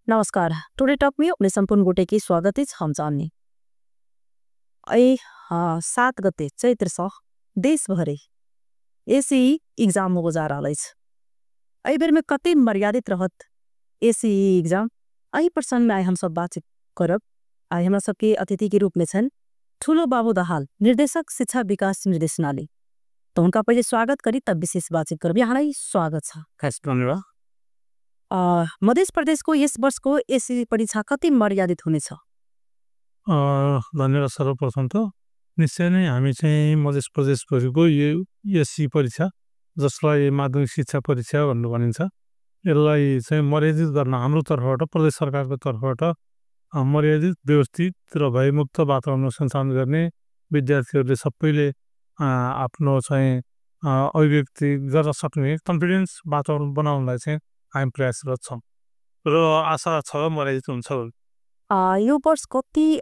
नमस्कार today talk में अपने सम्पूर्ण गोटेकी स्वागत हम चाहने ऐ 7 गते चैत्र सह देशभरि एसी एग्जाम हो जा रहा है बेर में कति मर्यादित रहत एसी एग्जाम आई प्रसंग में हम सब बातचीत करब। आई हमरा सबके अतिथि के रूप में छन ठुलो बाबू दाहाल निर्देशक शिक्षा विकास निर्देशनालय। तो उनका पहले स्वागत करी तब विशेष बातचीत करब। यहाँलाई स्वागत छ। खास धन्यवाद। मध्य प्रदेश को यस वर्ष को एसी परीक्षा कति मर्यादित हुनेछ? धन्यवाद। सर्वप्रथम त निश्चय नै हामी चाहिँ मध्य प्रदेशभरिको यो एससी परीक्षा जसलाई माध्यमिक शिक्षा परीक्षा भन्नु भनिन्छ यसलाई चाहिँ मर्यादित गर्न हाम्रो तर्फबाट प्रदेश सरकारको तर्फबाट मर्यादित व्यवस्थित र भयमुक्त वातावरण सञ्चालन गर्ने विद्यार्थीहरूले सबैले आफ्नो चाहिँ अभिव्यक्ति गर्न सक्ने कन्फिडेन्स वातावरण बनाउनलाई चाहिँ हामी प्रयासरत छौँ र आशा छ मर्यादित हुन्छ। यो वर्ष कति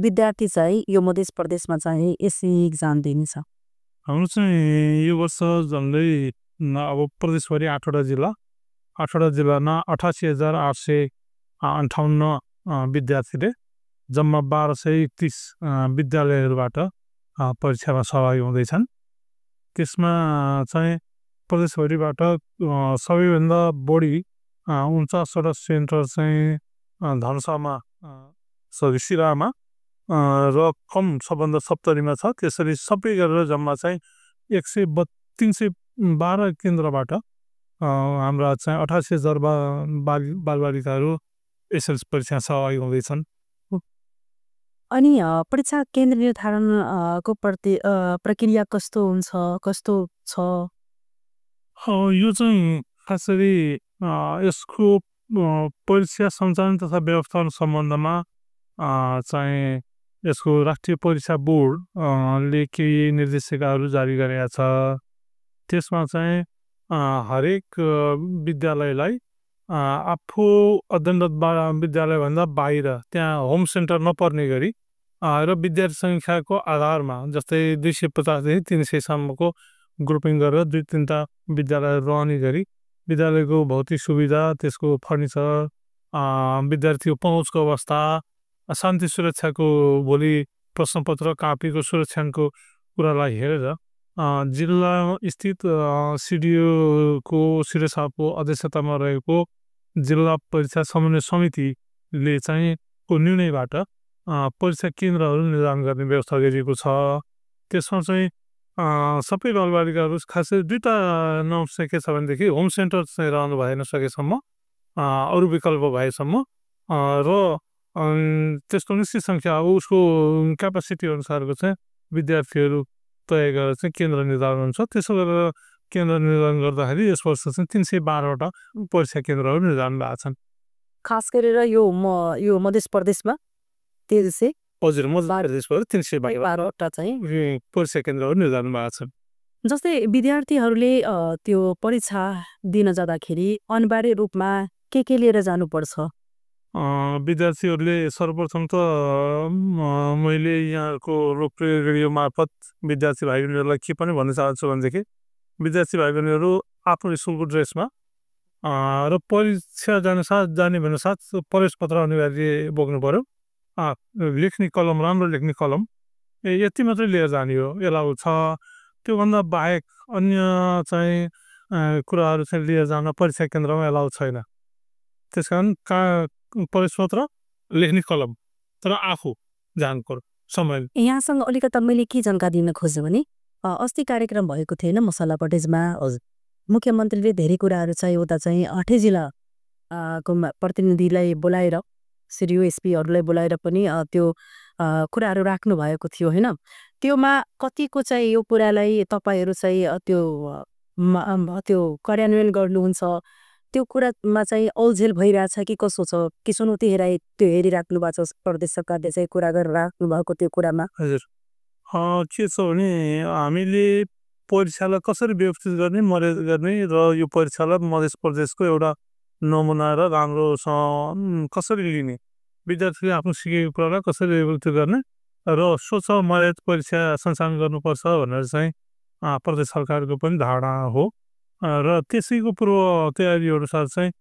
विद्यार्थी चाहिँ यो मध्य प्रदेशमा चाहिँ एसी एक्जाम दिनेछ? हाम्रो चाहिँ यो वर्ष झन्डै अब प्रदेशभरि 8वटा जिल्लामा 88,858 विद्यार्थीले जम्मा 1231 विद्यालयहरूबाट परीक्षामा सहभागी हुँदैछन्। त्यसमा चाहिँ प्रदेशभरिबाट सबैभन्दा बढी 49वटा सेन्टर चाहिँ धनुषामा सिराहामा र कम सबभन्दा सप्तरीमा छ। त्यसरी सबै गरेर जम्मा चाहिँ 312 केन्द्रबाट हाम्रा चाहिँ 88,000 बालबालिकाहरू एसएलसी परीक्षा सहभागी हुँदैछन्। अनि परीक्षा केन्द्र निर्धारण को प्रक्रिया कस्तो हुन्छ, कस्तो छ? यो चाहिँ खास गरी यसको परीक्षा सञ्चालन तथा व्यवस्थापन सम्बन्धमा चाहिँ यसको राष्ट्रिय परीक्षा बोर्डले केही निर्देशिकाहरू जारी गरेका छ। त्यसमा चाहिँ हरेक विद्यालयलाई आफू अध्ययनरत विद्यालयभन्दा बाहिर त्यहाँ होम सेन्टर नपर्ने गरी र विद्यार्थी सङ्ख्याको आधारमा जस्तै 250 देखि 300 सम्मको ग्रुपिङ गरेर 2-3टा विद्यालय रहने गरी विद्यालयको भौतिक सुविधा, त्यसको फर्निचर, विद्यार्थीको पहुँचको अवस्था, शान्ति सुरक्षाको भोलि प्रश्नपत्र कापीको सुरक्षाको कुरालाई हेरेर जिल्ला स्थित सिडिओको शिरसाको अध्यक्षतामा रहेको जिल्ला परीक्षा समन्वय समितिले चाहिँ को निर्णयबाट परीक्षा केन्द्रहरू निर्धारण गर्ने व्यवस्था गरिएको छ। त्यसमा चाहिँ सबै बालबालिकाहरू खासै 2टा नम्बर के छ भनेदेखि होम सेन्टर चाहिँ रहनु भएन सकेसम्म, अरू विकल्प भएसम्म र त्यसको निश्चित सङ्ख्या अब उसको क्यापासिटी अनुसारको चाहिँ विद्यार्थीहरू तय गरेर चाहिँ केन्द्र निर्धारण हुन्छ। त्यसो गरेर केन्द्र निर्धारण गर्दाखेरि यस वर्ष चाहिँ 312वटा परीक्षा केन्द्रहरू निर्धारण भएको छन्। खास गरेर यो मध्य प्रदेशमा हजुर मध्य प्रदेशबाट 312वटा चाहिँ परीक्षा केन्द्रहरू निर्धारण भएको छन्। जस्तै विद्यार्थीहरूले त्यो परीक्षा दिन जाँदाखेरि अनिवार्य रूपमा के लिएर जानुपर्छ? विद्यार्थीहरूले सर्वप्रथम त मैले यहाँको लोकप्रिय रेडियो मार्फत विद्यार्थी भाइ बहिनीहरूलाई के पनि भन्न चाहन्छु भनेदेखि विद्यार्थी भाइ बहिनीहरू आफ्नो स्कुलको ड्रेसमा र परीक्षा जाने भन्साथ प्रवेश पत्र अनिवार्य बोक्नु पर्यो। लेख्ने कलम, राम्रो लेख्ने कलम यति मात्रै लिएर जाने हो, एलाउ छ। त्योभन्दा बाहेक अन्य चाहिँ कुराहरू चाहिँ लिएर जान परीक्षा केन्द्रमा एलाउ छैन। त्यस कारण प्रवेश पत्र, लेख्ने कलम, तर आफू जानु पर्यो समय। यहाँसँग अलिकता मैले के जानकारी दिन खोजेँ भने अस्ति कार्यक्रम भएको थिएन मसला पटेजमा, मुख्यमन्त्रीले धेरै कुराहरू चाहिँ उता चाहिँ 8 जिल्लाको प्रतिनिधिलाई बोलाएर सिडिओ एसपीहरूलाई बोलाएर पनि त्यो कुराहरू राख्नु भएको थियो होइन? त्योमा कतिको चाहिँ यो कुरालाई तपाईँहरू चाहिँ त्यो कार्यान्वयन गर्नुहुन्छ? त्यो कुरामा चाहिँ औलझेल भइरहेछ कि कसो छ? कि चुनौती त्यो हेरिराख्नु भएको छ प्रदेश सरकारले चाहिँ कुरा गरेर राख्नु भएको त्यो कुरामा? हजुर के छ भने हामीले परीक्षालाई कसरी व्यवस्थित गर्ने, मर्यादित गर्ने र यो परीक्षालाई मध्य प्रदेशको एउटा नमुना र राम्रोसँग कसरी लिने, विद्यार्थीले आफ्नो सिकेको कुरालाई कसरी व्यवस्थित गर्ने र स्वच्छ मर्यादित परीक्षा सञ्चालन गर्नुपर्छ भनेर चाहिँ प्रदेश सरकारको पनि धारणा हो। र त्यसैको पूर्व तयारी अनुसार चाहिँ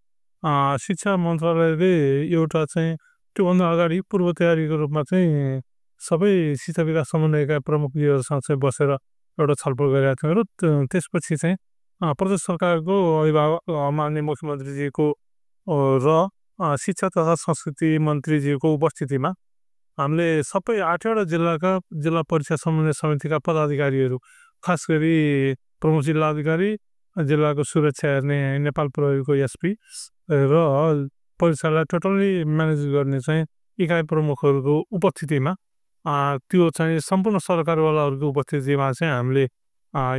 शिक्षा मन्त्रालयले एउटा चाहिँ त्योभन्दा अगाडि पूर्व तयारीको रूपमा चाहिँ सबै शिक्षा विकास समन्वयका प्रमुखजीहरूसँग चाहिँ बसेर एउटा छलफल गरेका थियौँ र त्यसपछि चाहिँ प्रदेश सरकारको अभिभावक माननीय मुख्यमन्त्रीजीको र शिक्षा तथा संस्कृति मन्त्रीजीको उपस्थितिमा हामीले सबै 8वटा जिल्लाका जिल्ला परीक्षा समन्वय समितिका पदाधिकारीहरू खास गरी प्रमुख जिल्ला अधिकारी जिल्लाको सुरक्षा हेर्ने नेपाल प्रहरीको एसपी र परीक्षालाई टोटल्ली म्यानेज गर्ने चाहिँ इकाइ प्रमुखहरूको उपस्थितिमा त्यो चाहिँ सम्पूर्ण सरकारवालाहरूको उपस्थितिमा चाहिँ हामीले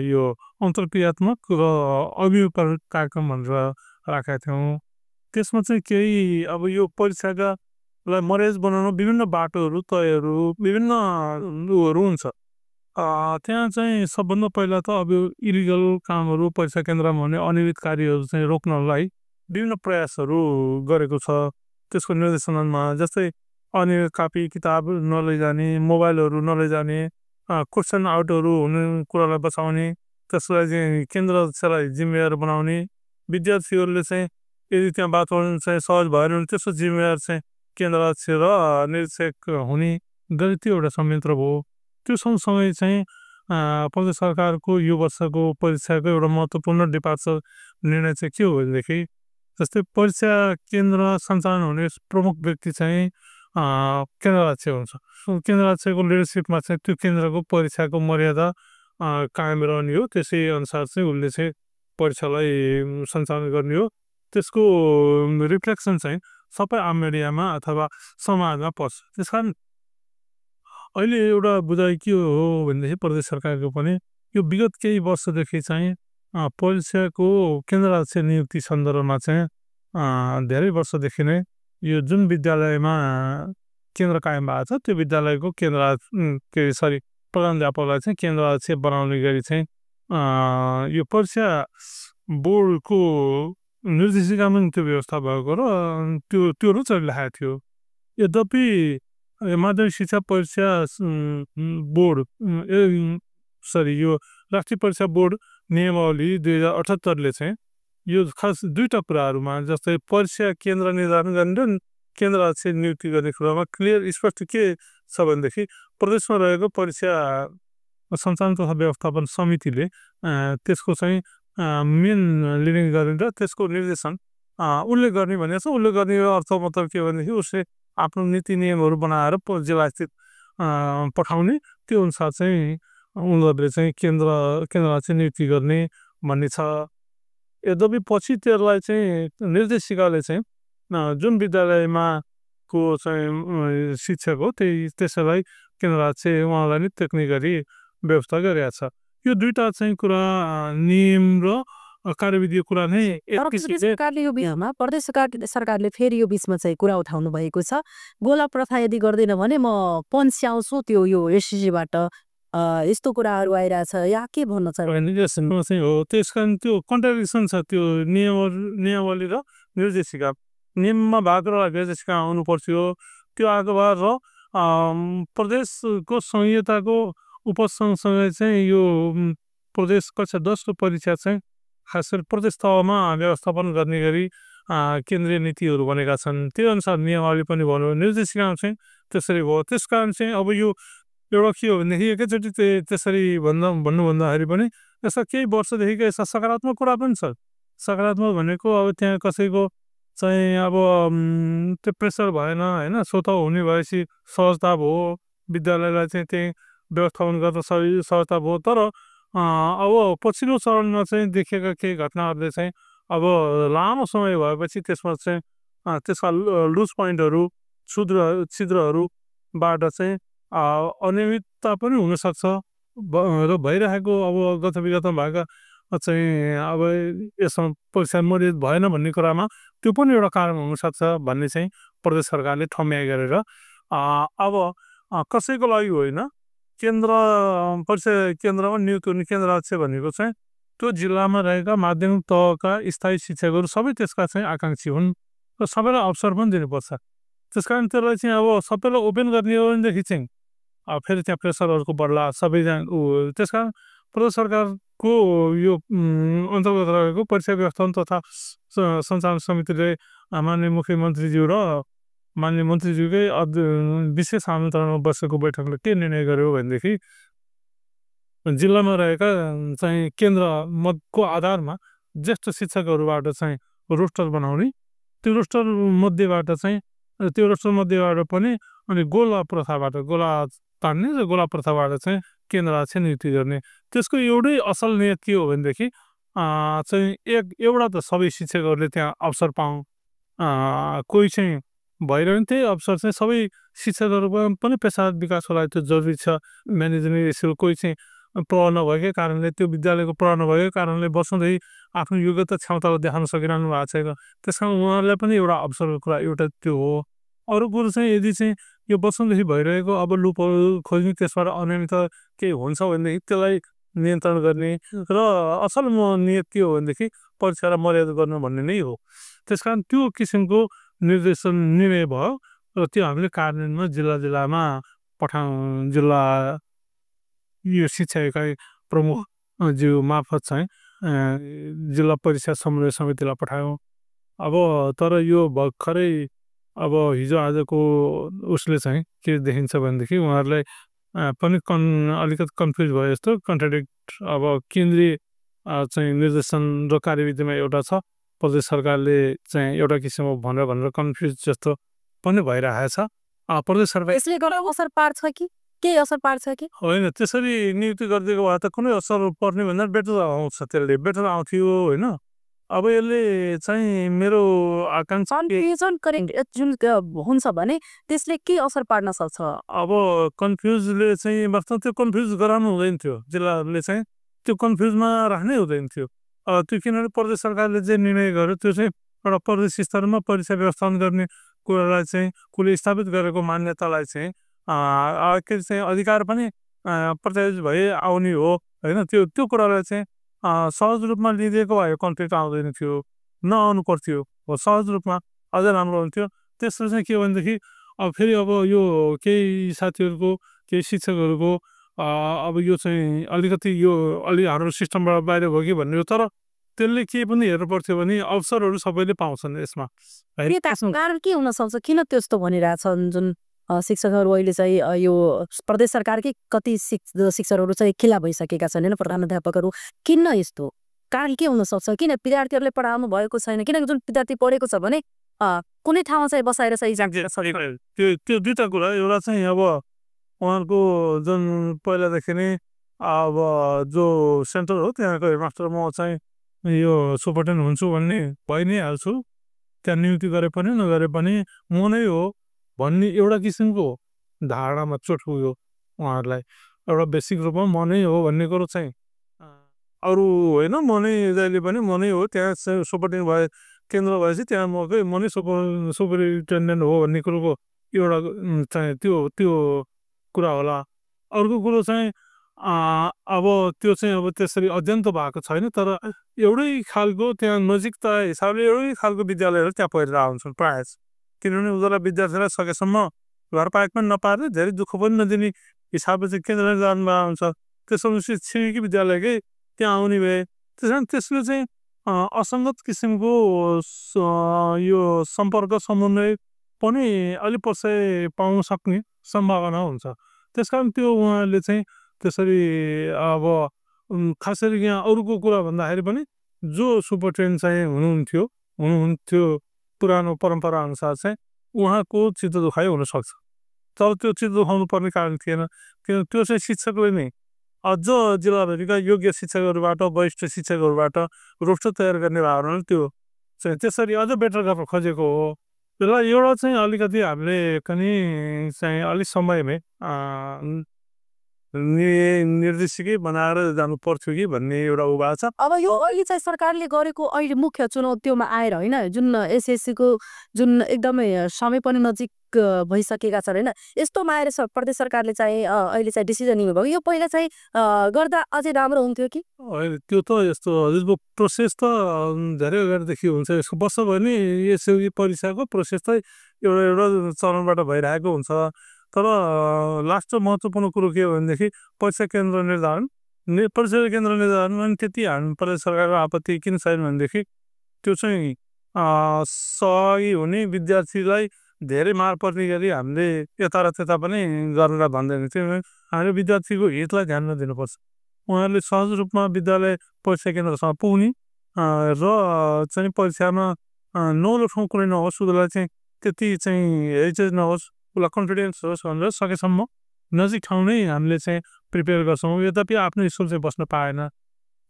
यो अन्तर्क्रियात्मक र अभिमुखीकरण कार्यक्रम भनेर राखेका थियौँ। त्यसमा चाहिँ केही अब यो परीक्षाकालाई मर्यादा बनाउन विभिन्न बाटोहरू तयहरू विभिन्न उहरू हुन्छ। त्यहाँ चाहिँ सबभन्दा पहिला त अब यो इलिगल कामहरू परीक्षा केन्द्रमा हुने अनियमित कार्यहरू चाहिँ रोक्नलाई विभिन्न प्रयासहरू गरेको छ। त्यसको निर्देशनमा जस्तै अनियमित कापी किताब नलैजाने, मोबाइलहरू नलैजाने, क्वेसन आउटहरू हुने कुरालाई बचाउने, त्यसलाई चाहिँ केन्द्र चाहिँ जिम्मेवार बनाउने, विद्यार्थीहरूले चाहिँ यदि त्यहाँ वातावरण चाहिँ सहज भएन भने त्यसको जिम्मेवार चाहिँ केन्द्र र निरीक्षक हुने गरी त्यो एउटा संयन्त्र भयो। त्यो सँगसँगै चाहिँ प्रदेश सरकारको यो वर्षको परीक्षाको एउटा महत्त्वपूर्ण डिपार्चर निर्णय चाहिँ के हो भनेदेखि जस्तै परीक्षा केन्द्र सञ्चालन हुने प्रमुख व्यक्ति चाहिँ केन्द्राध्यक्ष हुन्छ। केन्द्राध्यक्षको लिडरसिपमा चाहिँ त्यो केन्द्रको परीक्षाको मर्यादा कायम रहने हो। त्यसै अनुसार चाहिँ उसले चाहिँ परीक्षालाई सञ्चालन गर्ने हो। त्यसको रिफ्लेक्सन चाहिँ सबै आम मिडियामा अथवा समाजमा पर्छ। त्यस कारण अहिले एउटा बुझाइ के हो भनेदेखि प्रदेश सरकारको पनि यो विगत केही वर्षदेखि चाहिँ परीक्षाको केन्द्राध्यक्ष नियुक्ति सन्दर्भमा चाहिँ धेरै वर्षदेखि नै यो जुन विद्यालयमा केन्द्र कायम भएको छ त्यो विद्यालयको प्रधानाध्यापकलाई चाहिँ केन्द्राध्यक्ष बनाउने गरी चाहिँ यो परीक्षा बोर्डको निर्देशिकामा त्यो व्यवस्था भएको र त्यो चलिरहेको थियो। यद्यपि माध्यमिक शिक्षा परीक्षा बोर्ड यो राष्ट्रिय परीक्षा बोर्ड नियमावली 2078ले चाहिँ यो खास दुईवटा कुराहरूमा जस्तै परीक्षा केन्द्र निर्धारण गर्ने र केन्द्राध्यक्ष नियुक्ति गर्ने कुरामा क्लियर स्पष्ट के छ भनेदेखि प्रदेशमा रहेको परीक्षा सञ्चालन तथा व्यवस्थापन समितिले त्यसको चाहिँ मेन लिडिङ गर्ने र त्यसको निर्देशन उसले गर्ने भनेको छ। उसले गर्ने अर्थ मतलब के भनेदेखि उसले आफ्नो नीति नियमहरू बनाएर जिल्लास्थित पठाउने त्यो अनुसार चाहिँ उनीहरूले चाहिँ केन्द्राध्यक्ष नियुक्ति गर्ने भन्ने छ। यद्यपि पछि त्यसलाई चाहिँ निर्देशिकाले चाहिँ जुन विद्यालयमा को चाहिँ शिक्षक हो त्यसैलाई केन्द्राध्यक्ष उहाँलाई नै टेक्ने गरी व्यवस्था गरेका छ। यो दुईवटा चाहिँ कुरा नियम र कार्यविधिको कुरा नै सरकारले यो बिचमा प्रदेश सरकारले फेरि यो बिचमा चाहिँ कुरा उठाउनु भएको छ। गोला प्रथा यदि गर्दैन भने म पन्स्याउँछु त्यो यो एससिसीबाट यस्तो कुराहरू आइरहेछ या के भन्न चाहिँ हो। त्यस कारण त्यो कन्ट्राडिक्सन छ त्यो नियमावली र निर्देशिका। नियममा भएको र निर्देशिका आउनु पर्थ्यो त्यो आएको भएर र प्रदेशको संहिताको उपसँगसँगै चाहिँ यो प्रदेश कक्षा 10को परीक्षा चाहिँ खास गरी प्रदेश तहमा व्यवस्थापन गर्ने गरी केन्द्रीय नीतिहरू बनेका छन्। त्यो अनुसार नियमावली पनि भन्यो, निर्देशिका चाहिँ त्यसरी भयो। त्यस कारण चाहिँ अब यो एउटा के हो भनेदेखि एकैचोटि त्यसरी भन्नुभन्दाखेरि पनि यस्ता केही वर्षदेखिको यस्ता सकारात्मक कुरा पनि छ। सकारात्मक भनेको अब त्यहाँ कसैको चाहिँ अब त्यो प्रेसर भएन होइन, स्वत हुने भएपछि सहजता भयो, विद्यालयलाई चाहिँ त्यही व्यवस्थापन गर्न सहजता भयो। तर अब पछिल्लो चरणमा चाहिँ देखिएका केही घटनाहरूले चाहिँ अब लामो समय भएपछि त्यसमा चाहिँ त्यसका लुज पोइन्टहरू छिद्रहरूबाट चाहिँ अनियमितता पनि हुनसक्छ र भइरहेको अब गत विगतमा भएका चाहिँ अब यसमा परीक्षा मर्यादित भएन भन्ने कुरामा त्यो पनि एउटा कारण हुनसक्छ भन्ने चाहिँ प्रदेश सरकारले ठम्याइ गरेर अब कसैको लागि होइन, परीक्षा केन्द्रमा नियुक्त हुने केन्द्राध्यक्ष भनेको चाहिँ त्यो जिल्लामा रहेका माध्यमिक तहका स्थायी शिक्षकहरू सबै त्यसका चाहिँ आकाङ्क्षी हुन् र सबैलाई अवसर पनि दिनुपर्छ। त्यस कारण त्यसलाई चाहिँ अब सबैलाई ओपन गर्ने हो भनेदेखि चाहिँ फेरि त्यहाँ प्रेसरहरूको बढ्ला सबैजना त्यस कारण प्रदेश सरकारको यो अन्तर्गत रहेको परीक्षा व्यवस्थापन तथा सञ्चालन समितिले माननीय मुख्यमन्त्रीज्यू र माननीय मन्त्रीज्यूकै विशेष आमन्त्रणमा बसेको बैठकले के निर्णय गर्यो भनेदेखि जिल्लामा रहेका चाहिँ केन्द्र मतको आधारमा ज्येष्ठ शिक्षकहरूबाट चाहिँ रोस्टर बनाउने, त्यो रोस्टर मध्येबाट पनि अनि गोला तान्ने र गोला प्रथाबाट चाहिँ केन्द्र नियुक्ति गर्ने। त्यसको एउटै असल नियत के हो भनेदेखि चाहिँ एउटा त सबै शिक्षकहरूले त्यहाँ अवसर पाउँ, कोही चाहिँ भइरहने त्यही अवसर चाहिँ सबै शिक्षकहरूमा पनि पेसागत विकासको लागि त्यो जरुरी छ। म्यानेजमेन्ट स्कुल कोही चाहिँ प्रभाव नभएकै कारणले त्यो विद्यालयको प्रभाव नभएकै कारणले वर्षौँदेखि आफ्नो योग्यता क्षमतालाई देखाउन सकिरहनु भएको छैन। त्यस कारण उहाँहरूलाई पनि एउटा अवसरको कुरा एउटा त्यो हो। अरू कुरो चाहिँ यदि चाहिँ यो वर्षौँदेखि भइरहेको अब लुपहरू खोज्ने, त्यसबाट अनियमितता केही हुन्छ भनेदेखि त्यसलाई नियन्त्रण गर्ने र असल नियत के हो भनेदेखि परीक्षालाई मर्यादा गर्नु भन्ने नै हो। त्यस कारण त्यो किसिमको निर्णय भयो र त्यो हामीले कार्यान्वयनमा जिल्लामा जिल्ला यो शिक्षा इकाइ प्रमुख ज्यू मार्फत चाहिँ जिल्ला परीक्षा समन्वय समितिलाई पठायौँ। अब तर यो भर्खरै अब हिजो आजको उसले चाहिँ के देखिन्छ भनेदेखि उहाँहरूलाई पनि अलिकति कन्फ्युज भयो जस्तो कन्ट्राडिक्ट। अब केन्द्रीय चाहिँ निर्देशन र कार्यविधिमा एउटा छ, प्रदेश सरकारले चाहिँ एउटा किसिमको भनेर कन्फ्युज जस्तो पनि भइरहेको छ। प्रदेश सरकार यसले गर्दा असर पार्छ कि केही असर पार्छ कि होइन? त्यसरी नियुक्ति गरिदिएको भए त कुनै असर पर्ने भन्दा बेटर आउँछ, त्यसले बेटर आउँथ्यो होइन। अब यसले चाहिँ मेरो आकांक्षा जुन हुन्छ भने त्यसले के असर पार्न सक्छ? अब कन्फ्युजले चाहिँ वास्तवमा त्यो कन्फ्युज गराउनु हुँदैन थियो, जिल्लाहरूले चाहिँ त्यो कन्फ्युजमा राख्नै हुँदैन थियो। त्यो किनभने प्रदेश सरकारले जे निर्णय गर्यो त्यो चाहिँ एउटा प्रदेश स्तरमा परीक्षा व्यवस्थापन गर्ने कुरालाई चाहिँ कुनै स्थापित गरेको मान्यतालाई चाहिँ अधिकार पनि प्रत्याशित भए आउने हो होइन। त्यो कुरालाई चाहिँ सहज रूपमा लिइदिएको भए कन्फ्लिक्ट आउँदैन थियो, नआउनु पर्थ्यो, सहज रूपमा अझै राम्रो हुन्थ्यो। त्यसको चाहिँ के हो भनेदेखि अब फेरि अब यो केही साथीहरूको केही शिक्षकहरूको अब यो चाहिँ अलिकति यो हाम्रो सिस्टमबाट बाहिर भयो कि भन्ने हो। तर त्यसले के पनि हेर्नु पर्थ्यो भने अवसरहरू सबैले पाउँछन् यसमा। कारण के हुन सक्छ, किन त्यस्तो भनिरहेछन् जुन शिक्षकहरू अहिले चाहिँ यो प्रदेश सरकारकै कति शिक्षकहरू चाहिँ खिला भइसकेका छन् होइन, प्रधानाध्यापकहरू? किन यस्तो कारण के हुन सक्छ? किन विद्यार्थीहरूले पढाउनु भएको छैन? किनकि जुन विद्यार्थी पढेको छ भने कुनै ठाउँमा चाहिँ बसाएर चाहिँ त्यो दुईवटा कुरा। एउटा चाहिँ अब उहाँहरूको जुन पहिलादेखि नै अब जो सेन्टर हो त्यहाँको हेडमास्टर म चाहिँ यो सुपरिटेन्डेन्ट हुन्छु भन्ने भइ नै हाल्छु, त्यहाँ नियुक्ति गरे पनि नगरे पनि म नै हो भन्ने एउटा किसिमको धारणामा चोट पुग्यो उहाँहरूलाई। एउटा बेसिक रूपमा म नै हो भन्ने कुरो चाहिँ अरू होइन, म नै जहिले पनि म नै हो, त्यहाँ सुपरिटेन्डेन्ट भए केन्द्र भएपछि त्यहाँ म नै सुपरिटेन्डेन्ट हो भन्ने कुरोको एउटा चाहिँ त्यो कुरा होला। अर्को कुरो चाहिँ अब त्यो चाहिँ अब त्यसरी अध्ययन त भएको छैन, तर एउटै खालको त्यहाँ नजिकता हिसाबले एउटै खालको विद्यालयहरू त्यहाँ पढेर आउँछन् प्रायः। किनभने उनीहरूलाई विद्यार्थीलाई सकेसम्म घर पाएक पनि नपार्ने, धेरै दुःख पनि नदिने हिसाबले चाहिँ केन्द्र जानुभएको हुन्छ। त्यसपछि छिमेकी विद्यालयकै त्यहाँ आउने भए त्यस कारण त्यसले चाहिँ असङ्गत किसिमको यो सम्पर्क समन्वय पनि अलिक पछि पाउन सक्ने सम्भावना हुन्छ। त्यस कारण त्यो उहाँहरूले चाहिँ त्यसरी अब खास गरी यहाँ अरूको कुरा भन्दाखेरि पनि जो सुपरिटेन्डेन्ट चाहिँ हुनुहुन्थ्यो पुरानो परम्परा अनुसार चाहिँ उहाँको चित्त दुखाइ हुनसक्छ। तर त्यो चित्त दुखाउनु पर्ने कारण थिएन, किनभने त्यो चाहिँ शिक्षकले नै अझ जिल्लाभरिका योग्य शिक्षकहरूबाट वरिष्ठ शिक्षकहरूबाट रोस्टर तयार गर्ने भावना त्यो चाहिँ त्यसरी अझ बेटर गर्न खोजेको हो। त्यसलाई एउटा चाहिँ अलिकति हामीले पनि चाहिँ अलिक समयमै निर्देशिकै बनाएर जानु पर्थ्यो कि भन्ने एउटा उभा छ। अब यो अहिले चाहिँ सरकारले गरेको अहिले मुख्य चुनौतीमा आएर होइन, जुन एसएससीको जुन एकदमै समय पनि नजिक भइसकेका छन् होइन, यस्तोमा आएर प्रदेश सरकारले चाहिँ अहिले चाहिँ डिसिजन लिनुभयो। यो पहिला चाहिँ गर्दा अझै राम्रो हुन्थ्यो कि होइन? त्यो त यस्तो हजुरको प्रोसेस त धेरै अगाडिदेखि हुन्छ, यसको वर्ष भयो नि एसएससी परीक्षाको प्रोसेस चाहिँ एउटा चरणबाट भइरहेको हुन्छ। तर लास्ट महत्त्वपूर्ण कुरो के हो भनेदेखि परीक्षा केन्द्र निर्धारण परीक्षा केन्द्रले अनि त्यति हामी प्रदेश सरकारको आपत्ति किन छैन भनेदेखि त्यो चाहिँ सहभागी हुने विद्यार्थीलाई धेरै मार पर्ने गरी हामीले यता र त्यता पनि गरेर भन्दैन थियो हामीले विद्यार्थीको हितलाई ध्यान दिनुपर्छ उहाँहरूले सहज रूपमा विद्यालय परीक्षा केन्द्रसम्म पुग्ने र चाहिँ परीक्षामा नौलो ठाउँ कुनै नहोस् उसलाई चाहिँ त्यति चाहिँ चाहिँ नहोस् उसलाई कन्फिडेन्स होस् भनेर सकेसम्म नजिक ठाउँ नै हामीले चाहिँ प्रिपेयर गर्छौँ यद्यपि आफ्नो स्कुल चाहिँ बस्न पाएन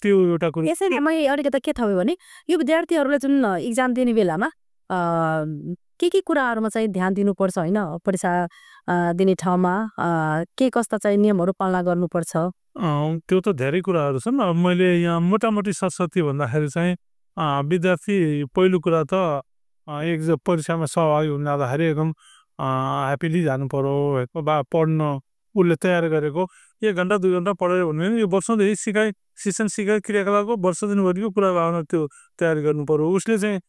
त्यो एउटा कुरो यसैले मैले अलिकति के थाहा भयो भने यो विद्यार्थीहरूले जुन इक्जाम दिने बेलामा के कुराहरूमा चाहिँ ध्यान दिनुपर्छ होइन परीक्षा दिने ठाउँमा के कस्ता चाहिँ नियमहरू पालना गर्नुपर्छ त्यो त धेरै कुराहरू छन् मैले यहाँ मोटामोटी सरस्वती भन्दाखेरि चाहिँ विद्यार्थी पहिलो कुरा त एक परीक्षामा सहभागी हुन जाँदाखेरि एकदम ह्याप्पिली जानु पर्यो बा पढ्न उसले तयार गरेको 1 घन्टा 2 घन्टा पढेर भन्ने यो वर्षदेखि शिक्षण सिकाइ क्रियाकलापको वर्ष दिनभरिको कुरा भावना त्यो तयारी गर्नु पर्यो उसले चाहिँ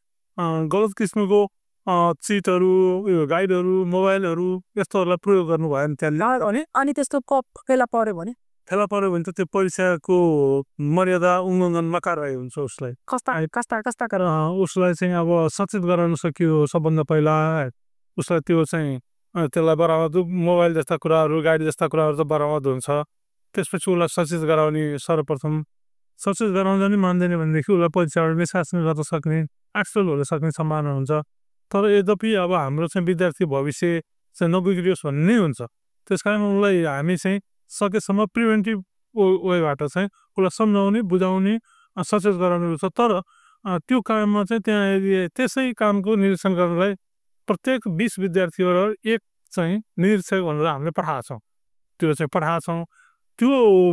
गलत किसिमको चिटहरू उयो गाइडहरू मोबाइलहरू यस्तोहरूलाई प्रयोग गर्नु भयो भने त्यहाँ अनि त्यस्तो फेला पर्यो भने त त्यो परीक्षाको मर्यादा उल्लङ्घनमा कारवाही हुन्छ उसलाई उसलाई चाहिँ अब सचेत गराउन सकियो सबभन्दा पहिला उसलाई त्यो चाहिँ त्यसलाई बराबर मोबाइल जस्ता कुराहरू गाडी जस्ता कुराहरू त बराबर हुन्छ त्यसपछि उसलाई सचेत गराउने सर्वप्रथम सचेत गराउँदा नि मान्दैन भनेदेखि उसलाई परीक्षाबाट निष्कासन गर्न सक्ने एक्सपेल हुन सक्ने सम्भावना हुन्छ तर यद्यपि अब हाम्रो चाहिँ विद्यार्थी भविष्य चाहिँ नबिग्रियोस् भन्ने हुन्छ त्यस कारण उसलाई हामी चाहिँ सकेसम्म प्रिभेन्टिभ वेबाट चाहिँ उसलाई सम्झाउने बुझाउने सचेत गराउनु हुन्छ तर त्यो काममा चाहिँ त्यहाँ त्यसै कामको निरीक्षण गर्नलाई प्रत्येक 20 विद्यार्थीबाट एक चाहिँ निरीक्षक भनेर हामीले पठाएको छौँ त्यो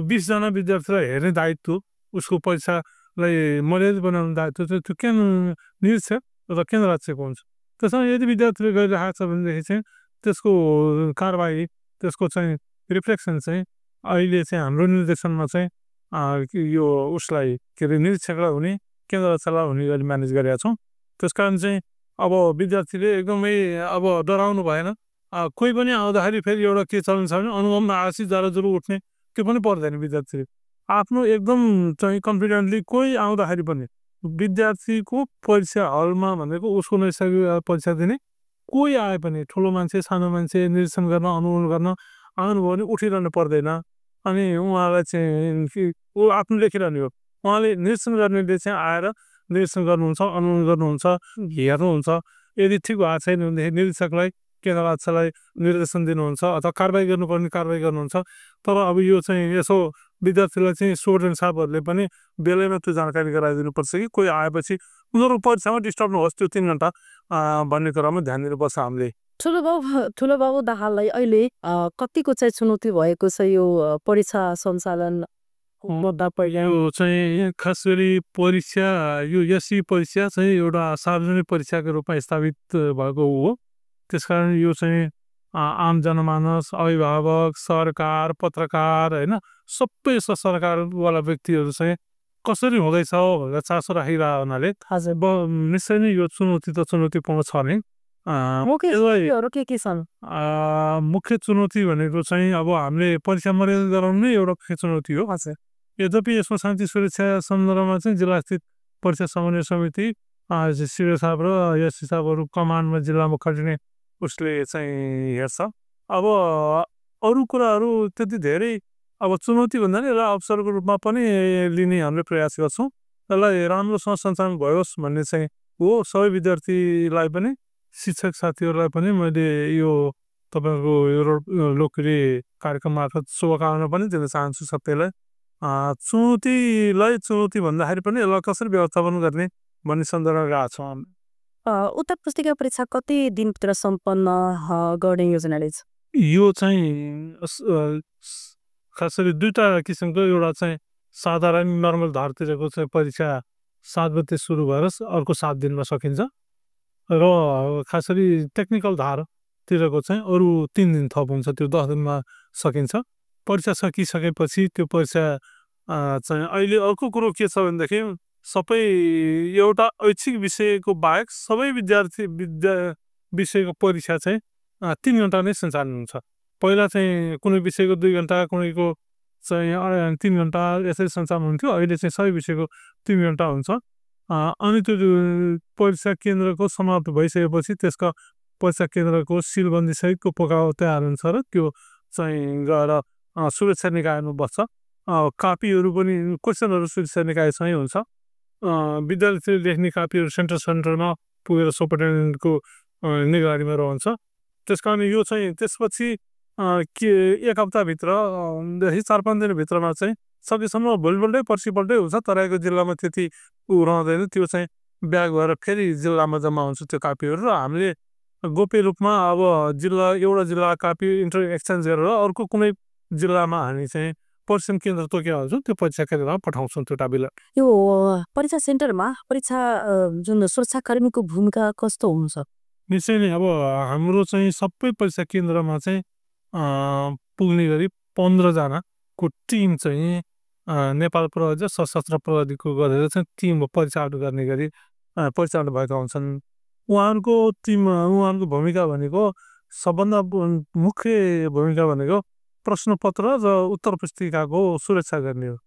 20 जना विद्यार्थीलाई हेर्ने दायित्व उसको परीक्षालाई मर्यादित बनाउने दायित्व चाहिँ त्यो केन्द्र निरीक्षक र केन्द्र राज्यको हुन्छ त्यसमा यदि विद्यार्थीले गरिरहेको छ भनेदेखि चाहिँ त्यसको कारबाही त्यसको चाहिँ रिफ्लेक्सन चाहिँ अहिले चाहिँ हाम्रो निर्देशनमा चाहिँ यो उसलाई के अरे निरीक्षकलाई हुने केन्द्र राज्यलाई हुने गरी म्यानेज गरेका छौँ त्यस कारण चाहिँ अब विद्यार्थीले एकदमै अब डराउनु भएन कोही पनि आउँदाखेरि फेरि एउटा के चलन छ भने अनुभवमा आएपछि जरो उठ्ने त्यो पनि पर्दैन विद्यार्थीले आफ्नो एकदम चाहिँ कन्फिडेन्टली कोही आउँदाखेरि पनि विद्यार्थीको परीक्षा हलमा भनेको उसको नैसर्गिक परीक्षा दिने कोही आए पनि ठुलो मान्छे सानो मान्छे निरीक्षण गर्न अनुगमन गर्न आउनुभयो भने उठिरहनु पर्दैन अनि उहाँलाई चाहिँ ऊ आफ्नो लेखिरहने हो उहाँले निरीक्षण गर्नेले चाहिँ आएर निरीक्षण गर्नुहुन्छ अनुगमन गर्नुहुन्छ हेर्नुहुन्छ यदि ठिक भएको छैन भनेदेखि निरीक्षकलाई केन्द्र राज्यलाई निर्देशन दिनुहुन्छ अथवा कारबाही गर्नुपर्ने कारबाही गर्नुहुन्छ तर अब यो चाहिँ यसो विद्यार्थीलाई चाहिँ स्टुडेन्ट साहबहरूले पनि बेलैमा त्यो जानकारी गराइदिनुपर्छ कि कोही आएपछि उनीहरू परीक्षामा डिस्टर्ब नहोस् त्यो 3 घन्टा भन्ने कुरामा ध्यान दिनुपर्छ हामीले ठुलो बाबु दाहाललाई अहिले कतिको चाहिँ चुनौती भएको छ यो परीक्षा सञ्चालन यो चाहिँ खास गरी परीक्षा यो एससी परीक्षा चाहिँ एउटा सार्वजनिक परीक्षाको रूपमा स्थापित भएको हो त्यसकारण यो चाहिँ आम जनमानस अभिभावक सरकार पत्रकार होइन सबै सरकारवाला व्यक्तिहरू चाहिँ कसरी हुँदैछ भनेर चासो राखिरहेको हुनाले निश्चय नै यो चुनौतीपूर्ण छ नै के छन् मुख्य चुनौती भनेको चाहिँ अब हामीले परीक्षा मर्यादा गराउनु नै एउटा मुख्य चुनौती हो यद्यपि यसमा शान्ति सुरक्षा सन्दर्भमा चाहिँ जिल्ला स्थित परीक्षा समन्वय समिति सिडिओ साहब र एससी साहबहरू कमान्डमा जिल्लामा खटिने उसले चाहिँ हेर्छ अब अरू कुराहरू त्यति धेरै अब चुनौती भन्दा नि एउटा अवसरको रूपमा पनि लिने हामीले प्रयास गर्छौँ त्यसलाई राम्रोसँग सञ्चालन भयोस् भन्ने चाहिँ हो सबै विद्यार्थीलाई पनि शिक्षक साथीहरूलाई पनि मैले यो तपाईँको यो लोकप्रिय कार्यक्रम मार्फत शुभकामना पनि दिन चाहन्छु सबैलाई चुनौती भन्दाखेरि पनि यसलाई कसरी व्यवस्थापन गर्ने भन्ने सन्दर्भमा गएको छौँ उत्तर पुस्तिका परीक्षा कति दिनभित्र सम्पन्न गर्ने योजनाले छ यो चाहिँ खास गरी 2टा किसिमको एउटा चाहिँ साधारण नर्मल धारतिरको चाहिँ परीक्षा 7 गते सुरु भएर अर्को 7 दिनमा सकिन्छ र खास गरी टेक्निकल धारतिरको चाहिँ अरू 3 दिन थप हुन्छ त्यो 10 दिनमा सकिन्छ परीक्षा सकिसकेपछि त्यो परीक्षा चाहिँ अहिले अर्को कुरो के छ भनेदेखि सबै एउटा ऐच्छिक विषयको बाहेक सबै विषयको परीक्षा चाहिँ 3 घन्टा नै सञ्चालन हुन्छ पहिला चाहिँ कुनै विषयको 2 घन्टा कुनैको चाहिँ 3 घन्टा यसरी सञ्चालन हुन्थ्यो। अहिले चाहिँ सबै विषयको 3 घन्टा हुन्छ। अनि त्यो परीक्षा केन्द्रको समाप्त भइसकेपछि त्यसका परीक्षा केन्द्रको सिलबन्दी सहितको पकाउ तयार हुन्छ र त्यो चाहिँ गएर सुरक्षा निकायमा बस्छ। कापीहरू पनि क्वेसनहरू सुरक्षा निकायसँगै हुन्छ। विद्यार्थीले लेख्ने कापीहरू सेन्टरमा पुगेर सुपरिन्टेन्डेन्टको निगरानीमा रहन्छ। त्यस कारण यो चाहिँ त्यसपछि के 1 हप्ताभित्रदेखि 4-5 दिनभित्रमा चाहिँ सकेसम्म भोलिपल्टै पर्सिपल्टै हुन्छ। तराईको जिल्लामा त्यति रहँदैन, त्यो चाहिँ ब्याग भएर फेरि जिल्लामा जम्मा हुन्छ त्यो कापीहरू। र हामीले गोप्य रूपमा अब एउटा जिल्ला कापी इन्टर एक्सचेन्ज गरेर अर्को कुनै जिल्लामा हामी चाहिँ परीक्षा केन्द्र तोकेका हुन्छौँ, त्यो परीक्षा केन्द्रमा पठाउँछौँ त्यो टाबीलाई। यो परीक्षा सेन्टरमा परीक्षा जुन सुरक्षाकर्मीको भूमिका कस्तो हुन्छ? निश्चय नै अब हाम्रो चाहिँ सबै परीक्षा केन्द्रमा चाहिँ पुग्ने गरी 15 जनाको टिम चाहिँ नेपाल प्रहरी सशस्त्र प्रहरीको गरेर चाहिँ टिम परिचालन गर्ने गरी परिचालन भएका हुन्छन्। उहाँहरूको भूमिका भनेको सबभन्दा मुख्य भूमिका भनेको प्रश्नपत्र र उत्तर पुस्तिकाको सुरक्षा गर्ने हो।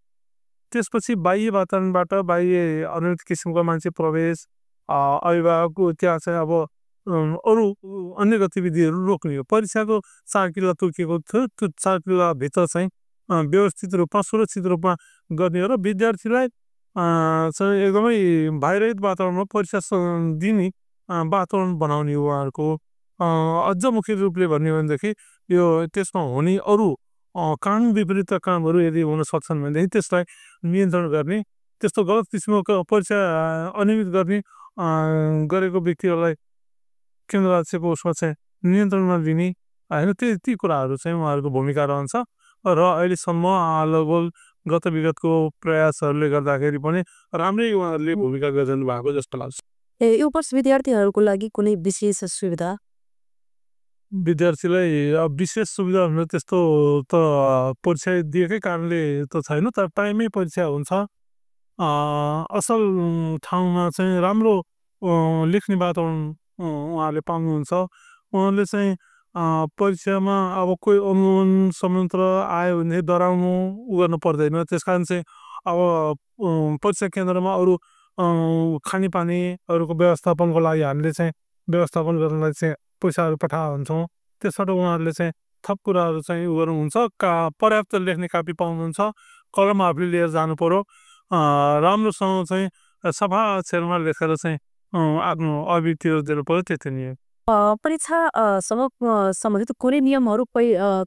त्यसपछि बाह्य वातावरणबाट बाह्य अनेक किसिमको मान्छे प्रवेश, अभिभावकको त्यहाँ चाहिँ अब अरू अन्य गतिविधिहरू रोक्ने हो। परीक्षाको 4 किल्ला तोकिएको थियो, त्यो 4 किल्लाभित्र चाहिँ व्यवस्थित रूपमा सुरक्षित रूपमा गर्ने हो र विद्यार्थीलाई चाहिँ एकदमै भयरहित वातावरणमा परीक्षा दिने वातावरण बनाउने हो उहाँहरूको। अझ मुख्य रूपले भन्यो भनेदेखि यो त्यसमा हुने अरू कानुन विपरीत कामहरू यदि हुन सक्छन् भनेदेखि त्यसलाई नियन्त्रण गर्ने, त्यस्तो गलत किसिमको परीक्षा अनियमित गरेको व्यक्तिहरूलाई केन्द्र राज्यको उसमा चाहिँ नियन्त्रणमा लिने होइन, ती कुराहरू चाहिँ उहाँहरूको भूमिका रहन्छ। र अहिलेसम्म लगभग गत विगतको प्रयासहरूले गर्दाखेरि पनि राम्रै उहाँहरूले भूमिका गरिरहनु भएको जस्तो लाग्छ। यो वर्ष विद्यार्थीहरूको लागि कुनै विशेष सुविधा? विद्यार्थीलाई विशेष सुविधा भनेर त्यस्तो त परीक्षा दिएकै कारणले त छैन, तर टाइममै परीक्षा हुन्छ। असल ठाउँमा चाहिँ राम्रो लेख्ने वातावरण उहाँहरूले पाउनुहुन्छ। उहाँले चाहिँ परीक्षामा अब कोही अनुमान संयन्त्र आयो भने डराउनु गर्नु पर्दैन। त्यस कारण चाहिँ अब परीक्षा केन्द्रमा अरू खानेपानीहरूको व्यवस्थापनको लागि हामीले चाहिँ व्यवस्थापन गर्नलाई चाहिँ पैसाहरू पठाएको हुन्छौँ। त्यसबाट उहाँहरूले चाहिँ थप कुराहरू चाहिँ गर्नुहुन्छ। पर्याप्त लेख्ने कापी पाउनुहुन्छ, कलम आफूले लिएर जानु पर्यो, राम्रोसँग चाहिँ सफा अक्षरमा लेखेर चाहिँ आफ्नो अभिव्यक्तिहरू दिनु पर्यो, त्यति नै हो। परीक्षा सम्बन्धित कुनै नियमहरू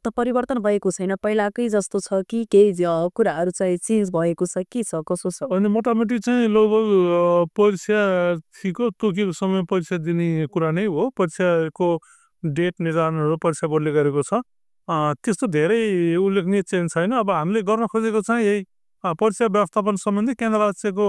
त परिवर्तन भएको छैन, पहिलाकै जस्तो छ कि केही कुराहरू चाहिँ चेन्ज भएको छ, के छ कसो छ? अनि मोटामोटी चाहिँ लगभग परीक्षार्थीको तोकेको समय परीक्षा दिने कुरा नै हो। परीक्षाको डेट निर्धारणहरू परीक्षा बोर्डले गरेको छ, त्यस्तो धेरै उल्लेखनीय चेन्ज छैन। अब हामीले गर्न खोजेको चाहिँ यही परीक्षा व्यवस्थापन सम्बन्धी केन्द्र राज्यको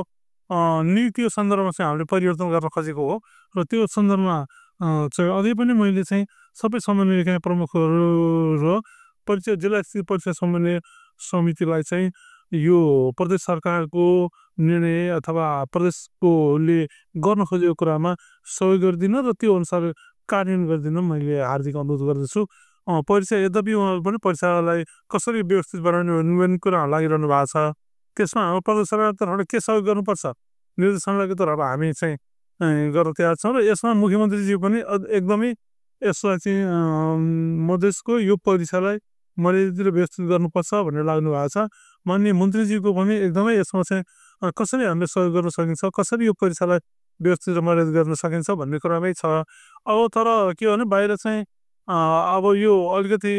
नीतिको सन्दर्भमा चाहिँ हामीले परिवर्तन गर्न खोजेको हो। र त्यो सन्दर्भमा चाहिँ अझै पनि मैले चाहिँ सबै समन्वय निकाय प्रमुखहरू र परीक्षा जिल्ला स्थित परीक्षा समन्वय समितिलाई चाहिँ यो प्रदेश सरकारको निर्णय अथवा प्रदेशकोले गर्न खोजेको कुरामा सहयोग गरिदिन र त्यो अनुसार कार्यान्वयन गरिदिन मैले हार्दिक अनुरोध गर्दछु। परीक्षा यद्यपि उहाँहरू पनि परीक्षालाई कसरी व्यवस्थित बनाउने कुराहरू लागिरहनु भएको छ, त्यसमा हाम्रो प्रदेश सरकार तर्फबाट के सहयोग गर्नुपर्छ निर्देशनलाई तर्फबाट हामी चाहिँ गर्न तयार छौँ। र यसमा मुख्यमन्त्रीज्यू पनि एकदमै यसलाई चाहिँ मधेसको यो परीक्षालाई मर्यादित व्यवस्थित गर्नुपर्छ भनेर लाग्नु भएको छ। माननीय मन्त्रीज्यूको पनि एकदमै यसमा चाहिँ कसरी हामीले सहयोग गर्न सकिन्छ, कसरी यो परीक्षालाई व्यवस्थित र मर्यादित गर्न सकिन्छ भन्ने कुरामै छ। अब तर के भने बाहिर चाहिँ अब यो अलिकति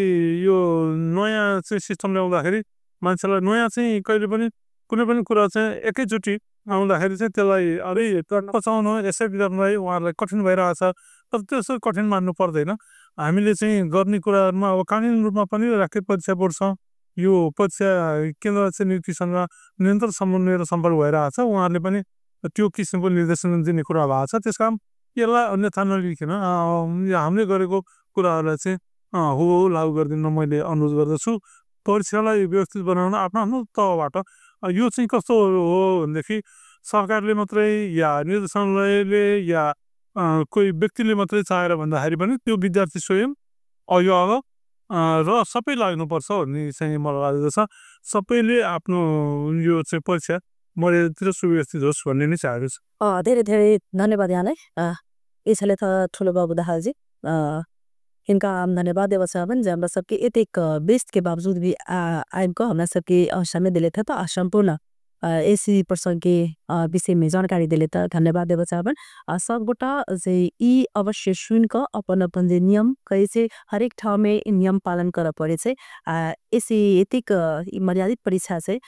यो नयाँ चाहिँ सिस्टम ल्याउँदाखेरि मान्छेलाई नयाँ चाहिँ कहिले पनि कुनै पनि कुरा चाहिँ एकैचोटि आउँदाखेरि चाहिँ त्यसलाई अरे पचाउनु एक्सेप्ट गर्नलाई उहाँहरूलाई कठिन भइरहेछ। तर त्यसो कठिन मान्नु पर्दैन। हामीले चाहिँ गर्ने कुराहरूमा अब कानुनी रूपमा पनि राष्ट्रिय परीक्षा बोर्डसँग यो परीक्षा केन्द्र चाहिँ नीतिसँग निरन्तर समन्वय र सम्पर्क भइरहेछ। उहाँहरूले पनि त्यो किसिमको निर्देशन दिने कुरा भएको छ। त्यस कारण यसलाई अन्यथा नलिकन हामीले गरेको कुराहरूलाई चाहिँ हो लागू गरिदिन मैले अनुरोध गर्दछु। परीक्षालाई व्यवस्थित बनाउन आफ्नो आफ्नो तहबाट यो चाहिँ कस्तो हो भनेदेखि सरकारले मात्रै या निर्देशनालयले या कोही व्यक्तिले मात्रै चाहेर भन्दाखेरि पनि त्यो विद्यार्थी स्वयं अभिभावक र सबै लाग्नुपर्छ भन्ने चाहिँ मलाई लागेको छ। सबैले आफ्नो यो चाहिँ परीक्षा मर्यादातिर सुव्यवस्थित होस् भन्ने नै चाहेको छ। धेरै धेरै धन्यवाद यहाँलाई। यसैले त ठुलो बाबू दाहालजी इनका हम धन्यवाद देना चाहबन जे हमरा सबके एतेक बेस्ट के बावजूद भी आइम को हमरा सबके समय दिले थे त संपूर्ण एसी प्रसंग के विषय में जानकारी दिले त धन्यवाद देना चाहबन। सब गोटा जे ई अवश्य सुन क अपन अपन जे नियम कैसे हरेक ठाउँ में नियम पालन कर पड़े छे। एसी एतिक मर्यादित परीक्षा से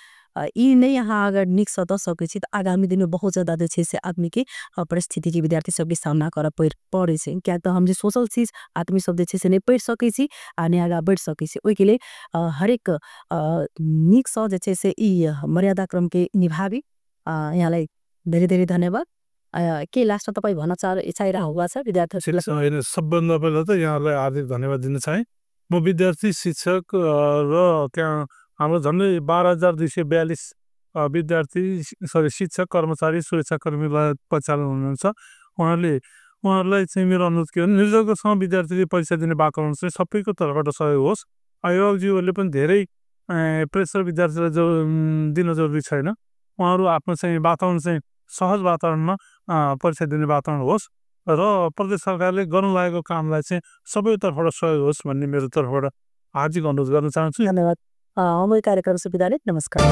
यी नै यहाँ अगर निक सत सके त आगामी दिन में बहुत ज्यादा जे से आदमी के परिस्थिति के विद्यार्थी सबके सामना कर पड़े छे। क्या तो हम जे सोशल चीज आदमी सब जे से नहीं पढ़ सके छी आने आगा बढ़ सके छी। ओइ के लिए हरेक निक स जे से यी मर्यादा क्रम के निभावी। यहाँलाई धेरै धेरै धन्यवाद। के लास्ट तपाईँ भन्न चाहिरह हुआ छ विद्यार्थीहरुलाई? सबभन्दा पहिला त यहाँलाई हार्दिक धन्यवाद दिन चाहे। म विद्यार्थी शिक्षक र त्यहाँ हाम्रो झन्डै 12,242 विद्यार्थी शिक्षक कर्मचारी सुरक्षाकर्मीलाई परिचालन हुनुहुन्छ। उहाँहरूलाई चाहिँ मेरो अनुरोध के हो भने निर्धक्कसँग विद्यार्थीले परीक्षा दिने वातावरण चाहिँ सबैको तर्फबाट सहयोग होस्। अभिभावकज्यूहरूले पनि धेरै प्रेसर विद्यार्थीलाई दिन जरुरी छैन। उहाँहरू आफ्नो चाहिँ वातावरण चाहिँ सहज वातावरणमा परीक्षा दिने वातावरण होस् र प्रदेश सरकारले गर्नु लागेको कामलाई चाहिँ सबै तर्फबाट सहयोग होस् भन्ने मेरो तर्फबाट हार्दिक अनुरोध गर्न चाहन्छु। धन्यवाद। कार्यक्रम से विदा। नमस्कार।